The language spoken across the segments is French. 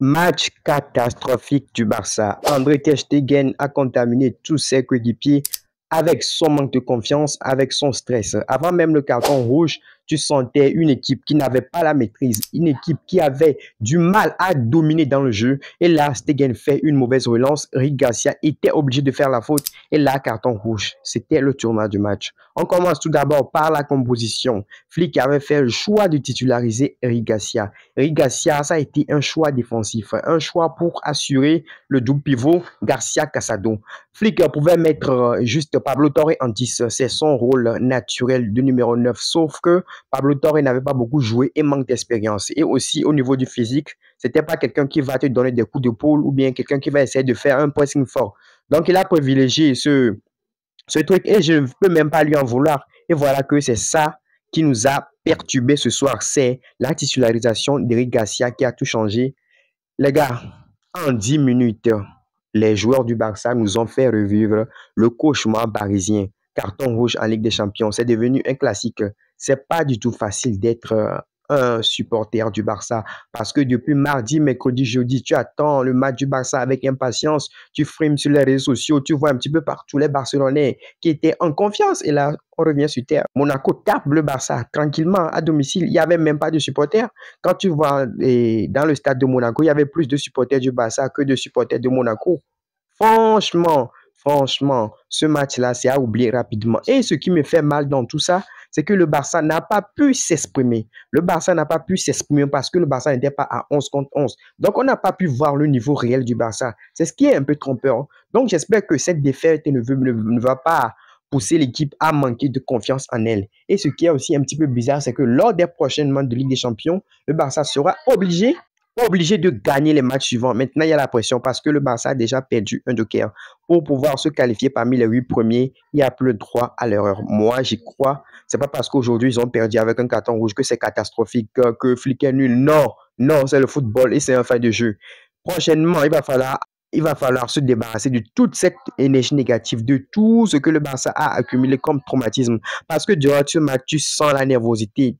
Match catastrophique du Barça. André Ter Stegen a contaminé tous ses coéquipiers avec son manque de confiance, avec son stress. Avant même le carton rouge, tu sentais une équipe qui n'avait pas la maîtrise, une équipe qui avait du mal à dominer dans le jeu. Et là, Stegen fait une mauvaise relance. Rick Garcia était obligé de faire la faute. Et là, carton rouge. C'était le tournant du match. On commence tout d'abord par la composition. Flick avait fait le choix de titulariser Rick Garcia. Rick Garcia, ça a été un choix défensif, un choix pour assurer le double pivot Garcia-Casado. Flick pouvait mettre juste Pablo Torre en 10, c'est son rôle naturel de numéro 9, sauf que Pablo Torre n'avait pas beaucoup joué et manque d'expérience. Et aussi au niveau du physique, c'était pas quelqu'un qui va te donner des coups d'épaule ou bien quelqu'un qui va essayer de faire un pressing fort. Donc il a privilégié ce truc et je ne peux même pas lui en vouloir. Et voilà que c'est ça qui nous a perturbé ce soir, c'est la titularisation d'Eric Garcia qui a tout changé. Les gars, en 10 minutes, les joueurs du Barça nous ont fait revivre le cauchemar parisien. Carton rouge en Ligue des Champions, c'est devenu un classique. C'est pas du tout facile d'être un supporter du Barça parce que depuis mardi, mercredi, jeudi, tu attends le match du Barça avec impatience. Tu frimes sur les réseaux sociaux, tu vois un petit peu partout les Barcelonais qui étaient en confiance. Et là, on revient sur terre. Monaco tape le Barça tranquillement à domicile. Il n'y avait même pas de supporters. Quand tu vois dans le stade de Monaco, il y avait plus de supporters du Barça que de supporters de Monaco. Franchement, ce match-là, c'est à oublier rapidement. Et ce qui me fait mal dans tout ça, c'est que le Barça n'a pas pu s'exprimer. Le Barça n'a pas pu s'exprimer parce que le Barça n'était pas à 11 contre 11. Donc, on n'a pas pu voir le niveau réel du Barça. C'est ce qui est un peu trompeur. Donc, j'espère que cette défaite ne va pas pousser l'équipe à manquer de confiance en elle. Et ce qui est aussi un petit peu bizarre, c'est que lors des prochaines matchs de Ligue des Champions, le Barça sera obligé de gagner les matchs suivants. Maintenant, il y a la pression parce que le Barça a déjà perdu un joker. Pour pouvoir se qualifier parmi les 8 premiers, il n'y a plus le droit à l'erreur. Moi, j'y crois. C'est pas parce qu'aujourd'hui, ils ont perdu avec un carton rouge que c'est catastrophique, que Flick est nul. Non, c'est le football et c'est un fait de jeu. Prochainement, il va falloir se débarrasser de toute cette énergie négative, de tout ce que le Barça a accumulé comme traumatisme. Parce que durant ce match, tu sens la nervosité.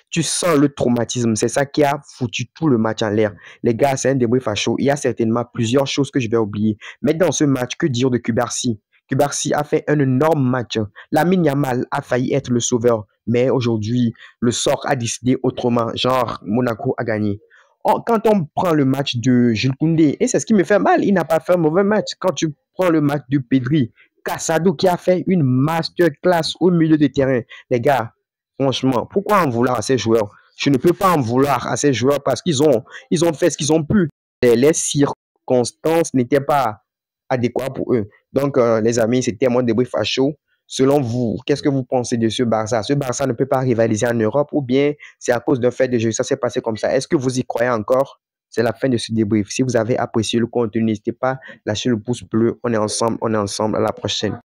Tu sens le traumatisme. C'est ça qui a foutu tout le match en l'air. Les gars, c'est un débrief à chaud. Il y a certainement plusieurs choses que je vais oublier. Mais dans ce match, que dire de Cubarsí? Cubarsí a fait un énorme match. Lamine Yamal a failli être le sauveur. Mais aujourd'hui, le sort a décidé autrement. Genre, Monaco a gagné. Quand on prend le match de Jules Koundé, et c'est ce qui me fait mal, il n'a pas fait un mauvais match. Quand tu prends le match de Pedri, Casado qui a fait une masterclass au milieu de terrain. Les gars, franchement, pourquoi en vouloir à ces joueurs? Je ne peux pas en vouloir à ces joueurs parce ils ont fait ce qu'ils ont pu. Les circonstances n'étaient pas adéquates pour eux. Donc, les amis, c'était mon débrief à chaud. Selon vous, qu'est-ce que vous pensez de ce Barça? Ce Barça ne peut pas rivaliser en Europe ou bien c'est à cause d'un fait de jeu? Ça s'est passé comme ça. Est-ce que vous y croyez encore? C'est la fin de ce débrief. Si vous avez apprécié le contenu, n'hésitez pas à lâcher le pouce bleu. On est ensemble. À la prochaine.